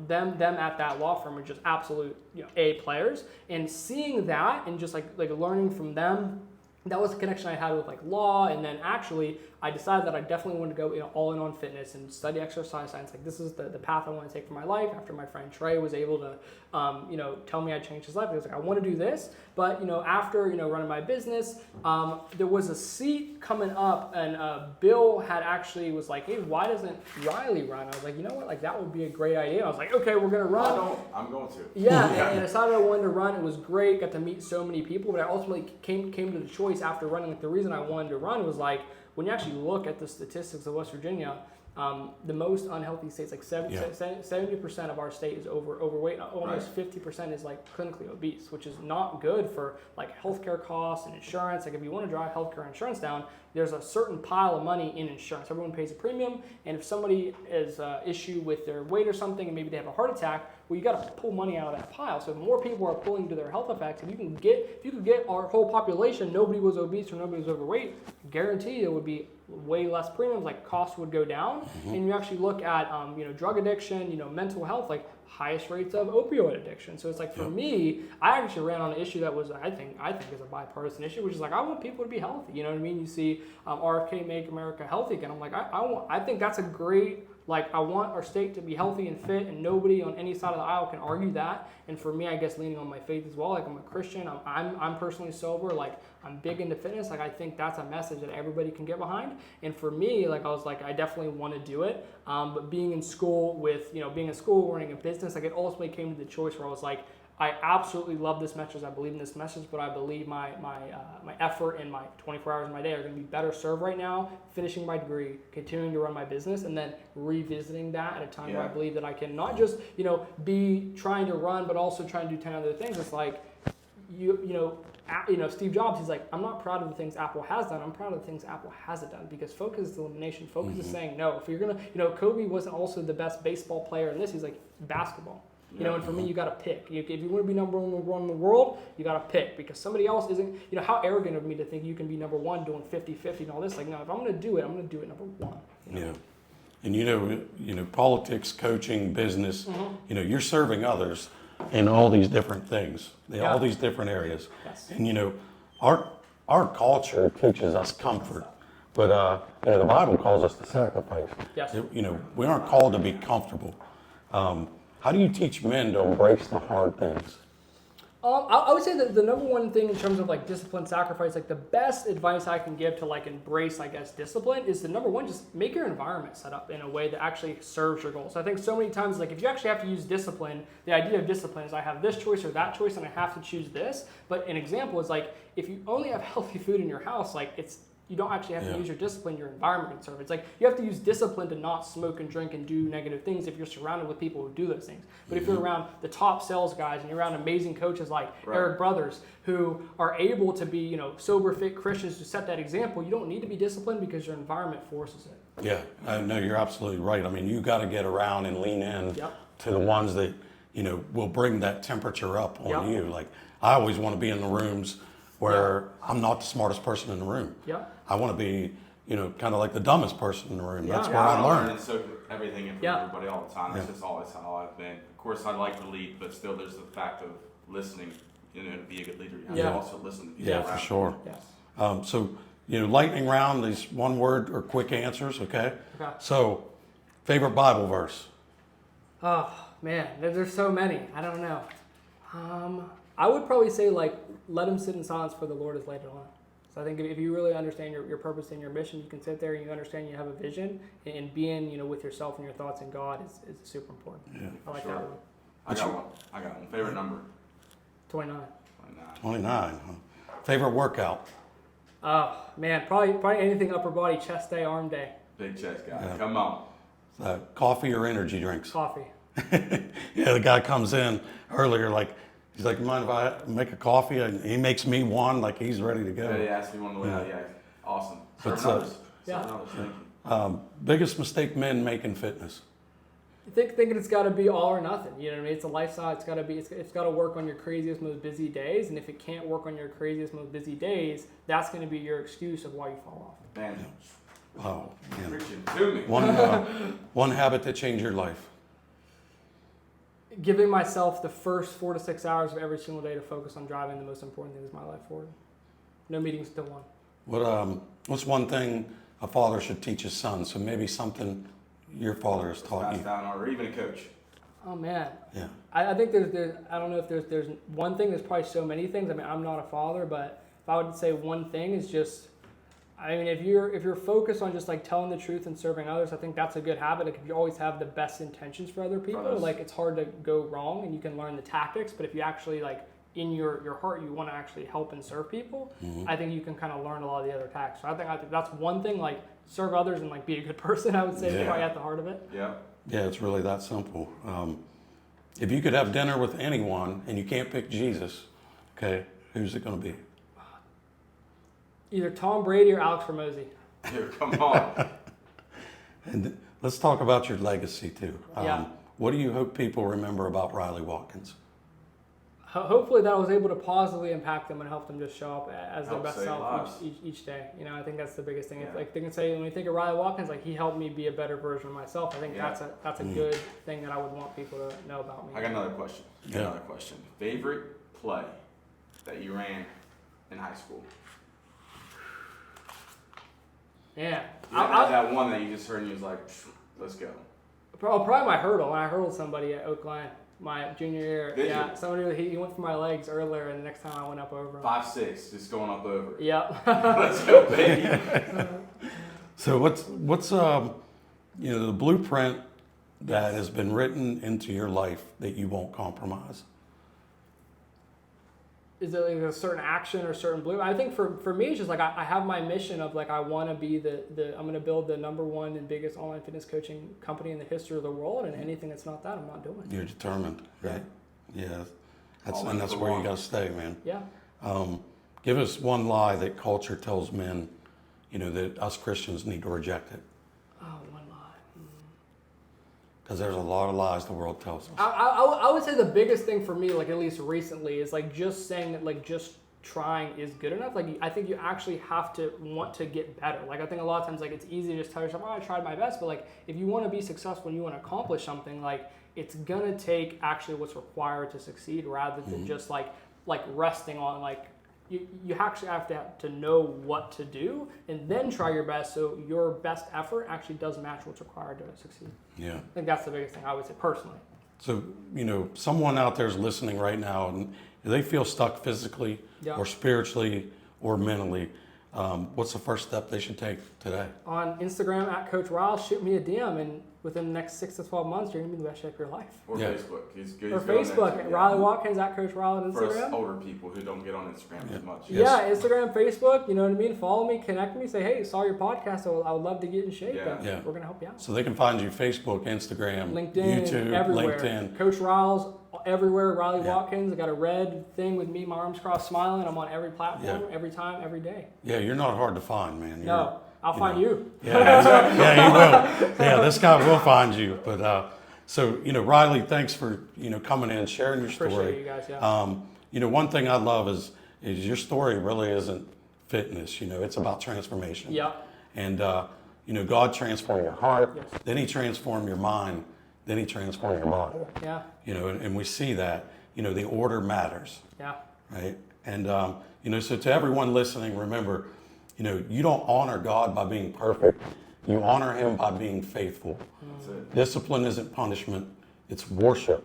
Speaker 3: them at that law firm are just absolute A players. And seeing that and just learning from them that was the connection I had with like Lough, and then actually I decided that I definitely wanted to go all in on fitness and study exercise science. Like this is the path I want to take for my life. After my friend Trey was able to, tell me I changed his life, I was like, I want to do this. But after running my business, there was a seat coming up, and Bill had actually was like, hey, why doesn't Riley run? I was like, you know what, like that would be a great idea. I was like, okay, we're gonna run.
Speaker 2: I'm going to.
Speaker 3: Yeah, and I decided I wanted to run. It was great, got to meet so many people, but I ultimately came to the choice after running. Like the reason I wanted to run was like, when you actually look at the statistics of West Virginia, the most unhealthy states, like 70% of our state is overweight. Almost 50% is like clinically obese, which is not good for like healthcare costs and insurance. Like if you want to drive healthcare insurance down, there's a certain pile of money in insurance. Everyone pays a premium, and if somebody has an issue with their weight or something, and maybe they have a heart attack, well, you got to pull money out of that pile. So if more people are pulling to their health effects, if you could get our whole population, nobody was obese or nobody was overweight, guarantee it would be way less premiums, like costs would go down. And you actually look at drug addiction, mental health, like highest rates of opioid addiction. So it's like for me, I actually ran on an issue that was I think is a bipartisan issue, which is like I want people to be healthy. You know what I mean? You see RFK Make America Healthy Again. I'm like I think that's a great, like I want our state to be healthy and fit, and nobody on any side of the aisle can argue that. And for me, I guess leaning on my faith as well. Like I'm a Christian. I'm personally sober. Like I'm big into fitness. Like I think that's a message that everybody can get behind. And for me, like I was like I definitely want to do it. But being in school running a business, like it ultimately came to the choice where I was like, I absolutely love this message. I believe in this message, but I believe my effort and my 24 hours of my day are going to be better served right now, finishing my degree, continuing to run my business, and then revisiting that at a time where I believe that I can not just be trying to run, but also trying to do 10 other things. It's like Steve Jobs, he's like, I'm not proud of the things Apple has done. I'm proud of the things Apple hasn't done, because focus is elimination. Focus is saying no. If you're going to, Kobe wasn't also the best baseball player in this. He's like basketball. And for me, you got to pick. If you want to be number one in the world, you got to pick, because somebody else isn't. How arrogant of me to think you can be number one doing 50-50 and all this. Like, no, if I'm going to do it, I'm going to do it number one.
Speaker 1: Yeah. And politics, coaching, business, you're serving others in all these different things, all these different areas.
Speaker 3: Yes.
Speaker 1: And our culture teaches us comfort, but the Bible calls us to sacrifice.
Speaker 3: Yes.
Speaker 1: We aren't called to be comfortable. How do you teach men to embrace the hard things?
Speaker 3: I would say that the number one thing in terms of like discipline, sacrifice, like the best advice I can give to like embrace, I guess, discipline is the number one, just make your environment set up in a way that actually serves your goals. I think so many times, like if you actually have to use discipline, the idea of discipline is I have this choice or that choice and I have to choose this. But an example is like, if you only have healthy food in your house, like you don't actually have to use your discipline, your environment can serve. It's like you have to use discipline to not smoke and drink and do negative things if you're surrounded with people who do those things. But if you're around the top sales guys and you're around amazing coaches like Eric Brothers who are able to be, sober, fit Christians to set that example, you don't need to be disciplined because your environment forces it.
Speaker 1: Yeah, no, you're absolutely right. I mean, you got to get around and lean in to the ones that, will bring that temperature up on you. Like I always want to be in the rooms where I'm not the smartest person in the room.
Speaker 3: Yeah.
Speaker 1: I want to be, kind of like the dumbest person in the room. That's where I learn.
Speaker 2: And soak everything in from everybody all the time. That's just always how I've been. Of course, I like to lead, but still there's the fact of listening. To be a good leader, you have to also listen to people
Speaker 1: for
Speaker 2: around.
Speaker 1: sure.
Speaker 3: Yes.
Speaker 1: So, lightning round, these one word or quick answers, okay? So, favorite Bible verse?
Speaker 3: Oh, man, there's so many. I don't know. I would probably say, like, let him sit in silence for the Lord has laid it on. So I think if you really understand your purpose and your mission, you can sit there and you understand you have a vision, and being, with yourself and your thoughts in God is super important.
Speaker 1: Yeah,
Speaker 3: I like that one.
Speaker 2: I got one. Favorite number?
Speaker 3: 29.
Speaker 1: 29. Favorite workout?
Speaker 3: Oh, man, probably anything upper body, chest day, arm day.
Speaker 2: Big chest guy. Yeah. Come on.
Speaker 1: Coffee or energy drinks?
Speaker 3: Coffee.
Speaker 1: The guy comes in earlier, he's like, you mind if I make a coffee? And he makes me one, like he's ready to go.
Speaker 2: Yeah, he asked me one the way out. Yeah, awesome. Serve others. Thank you.
Speaker 1: Biggest mistake men make in fitness?
Speaker 3: Thinking it's got to be all or nothing. You know what I mean? It's a lifestyle. It's got to work on your craziest, most busy days. And if it can't work on your craziest, most busy days, that's going to be your excuse of why you fall off.
Speaker 2: Man.
Speaker 1: Oh, man.
Speaker 2: Preaching to me.
Speaker 1: One habit that changed your life?
Speaker 3: Giving myself the first 4 to 6 hours of every single day to focus on driving the most important things in my life forward. No meetings till 1.
Speaker 1: What's one thing a father should teach his son? So maybe something your father has taught
Speaker 2: Pass
Speaker 1: you.
Speaker 2: down, or even a coach.
Speaker 3: Oh man.
Speaker 1: Yeah.
Speaker 3: I think there's I don't know if there's one thing. There's probably so many things. I mean, I'm not a father, but if I would say one thing is just, I mean, if you're focused on just like telling the truth and serving others, I think that's a good habit. Like if you always have the best intentions for other people,
Speaker 2: Brothers.
Speaker 3: like it's hard to go wrong, and you can learn the tactics. But if you actually like in your heart, you want to actually help and serve people, I think you can kind of learn a lot of the other tactics. So I think that's one thing. Like serve others and like be a good person. I would say is probably at the heart of it.
Speaker 2: Yeah.
Speaker 1: Yeah, it's really that simple. If you could have dinner with anyone and you can't pick Jesus, okay, who's it going to be?
Speaker 3: Either Tom Brady or Alex Ramosi.
Speaker 2: Here, come on.
Speaker 1: And let's talk about your legacy too.
Speaker 3: Yeah.
Speaker 1: What do you hope people remember about Riley Watkins?
Speaker 3: Hopefully that I was able to positively impact them and help them just show up as their
Speaker 2: Help
Speaker 3: best
Speaker 2: save
Speaker 3: self
Speaker 2: lives.
Speaker 3: each day. You know, I think that's the biggest thing.
Speaker 2: Yeah.
Speaker 3: Like they can say when you think of Riley Watkins, like he helped me be a better version of myself. I think
Speaker 2: Yeah.
Speaker 3: that's a good thing that I would want people to know about me.
Speaker 2: I got another question.
Speaker 1: Yeah.
Speaker 2: Another question. Favorite play that you ran in high school?
Speaker 3: Yeah,
Speaker 2: That one that you just heard and you was like, let's go.
Speaker 3: probably my hurdle. When I hurdled somebody at Oakland my junior year.
Speaker 2: Did
Speaker 3: yeah,
Speaker 2: you?
Speaker 3: somebody he went for my legs earlier, and the next time I went up over him.
Speaker 2: 5'6", just going up over.
Speaker 3: Yep.
Speaker 2: Let's go, baby.
Speaker 1: So what's the blueprint that has been written into your life that you won't compromise?
Speaker 3: Is there like a certain action or certain blue? I think for me, it's just like I have my mission of like I want to be I'm going to build the #1 and biggest online fitness coaching company in the history of the world, and anything that's not that, I'm not doing.
Speaker 1: You're determined, right? Yeah.
Speaker 2: All in
Speaker 1: And that's
Speaker 2: for
Speaker 1: where you
Speaker 2: one.
Speaker 1: got to stay, man.
Speaker 3: Yeah.
Speaker 1: Give us one lie that culture tells men, that us Christians need to reject it.
Speaker 3: Oh, one lie.
Speaker 1: Because there's a lot of lies the world tells us.
Speaker 3: I would say the biggest thing for me, like at least recently, is like just saying that like just trying is good enough. Like I think you actually have to want to get better. Like I think a lot of times like it's easy to just tell yourself, oh, I tried my best, but like if you want to be successful and you want to accomplish something, like it's gonna take actually what's required to succeed rather than just like resting on like you actually have to know what to do and then try your best so your best effort actually does match what's required to succeed.
Speaker 1: Yeah.
Speaker 3: I think that's the biggest thing I would say personally.
Speaker 1: So, someone out there is listening right now and they feel stuck physically or spiritually or mentally. What's the first step they should take today?
Speaker 3: On Instagram at Coach Riles, shoot me a DM, and within the next 6 to 12 months, you're gonna be in the best shape of your life.
Speaker 2: Or
Speaker 1: Yeah.
Speaker 2: Facebook. He's good.
Speaker 3: Or
Speaker 2: he's good on
Speaker 3: Facebook,
Speaker 2: that too,
Speaker 3: Riley Watkins at Coach Riles on
Speaker 2: For us
Speaker 3: Instagram.
Speaker 2: older people who don't get on Instagram as much.
Speaker 1: Yes.
Speaker 3: Yeah, Instagram, Facebook, you know what I mean? Follow me, connect me, say, hey, saw your podcast, I would love to get in shape.
Speaker 2: Yeah.
Speaker 3: And
Speaker 1: Yeah.
Speaker 3: we're gonna help you out.
Speaker 1: So they can find you Facebook, Instagram,
Speaker 3: LinkedIn,
Speaker 1: YouTube,
Speaker 3: everywhere.
Speaker 1: LinkedIn.
Speaker 3: Coach Riles, everywhere. Riley
Speaker 1: Yeah.
Speaker 3: Watkins. I got a red thing with me, my arms crossed, smiling. I'm on every platform,
Speaker 1: Yeah.
Speaker 3: every time, every day.
Speaker 1: Yeah, you're not hard to find, man.
Speaker 3: No, I'll find you.
Speaker 1: Yeah, yeah, you will. Yeah, this guy will find you. But so Riley, thanks for coming in, sharing your story.
Speaker 3: Appreciate you guys. Yeah.
Speaker 1: One thing I love is your story really isn't fitness. It's about transformation.
Speaker 3: Yeah.
Speaker 1: And God transformed your heart,
Speaker 3: Yes.
Speaker 1: then He transformed your mind, then He transformed your body.
Speaker 3: Yeah.
Speaker 1: And we see that. The order matters.
Speaker 3: Yeah.
Speaker 1: Right? And, so to everyone listening, remember, you don't honor God by being perfect. You honor Him by being faithful.
Speaker 2: That's it.
Speaker 1: Discipline isn't punishment, it's worship.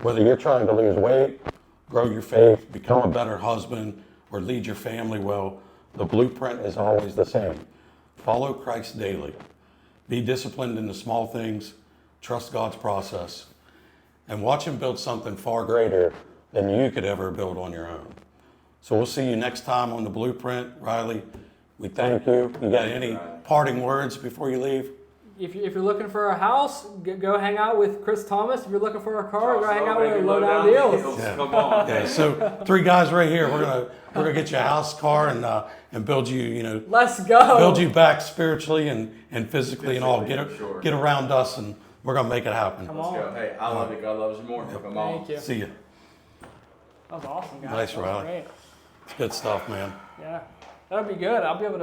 Speaker 1: Whether you're trying to lose weight, grow your faith, become a better husband, or lead your family well, the blueprint is always the same. Follow Christ daily. Be disciplined in the small things, trust God's process, and watch Him build something far greater than you could ever build on your own. So we'll see you next time on The Blueprint. Riley, we thank you. You got any parting words before you leave?
Speaker 3: If you're looking for a house, go hang out with Chris Thomas. If you're looking for a car, go hang out with Lough Down Deals.
Speaker 1: Yeah.
Speaker 2: Come on.
Speaker 1: Yeah, so 3 guys right here. We're gonna get you a house, car, and build you,
Speaker 3: Let's go.
Speaker 1: build you back spiritually and physically and all.
Speaker 2: Sure.
Speaker 1: Get around us, and we're gonna make it happen.
Speaker 3: Come
Speaker 2: Let's
Speaker 3: on.
Speaker 2: go. Hey, I love you. God loves you more. Come on.
Speaker 3: Thank you.
Speaker 1: See you.
Speaker 3: That was awesome, guys.
Speaker 1: Nice,
Speaker 3: That was
Speaker 1: Riley.
Speaker 3: great.
Speaker 1: It's good stuff, man.
Speaker 3: Yeah. That'll be good. I'll be able to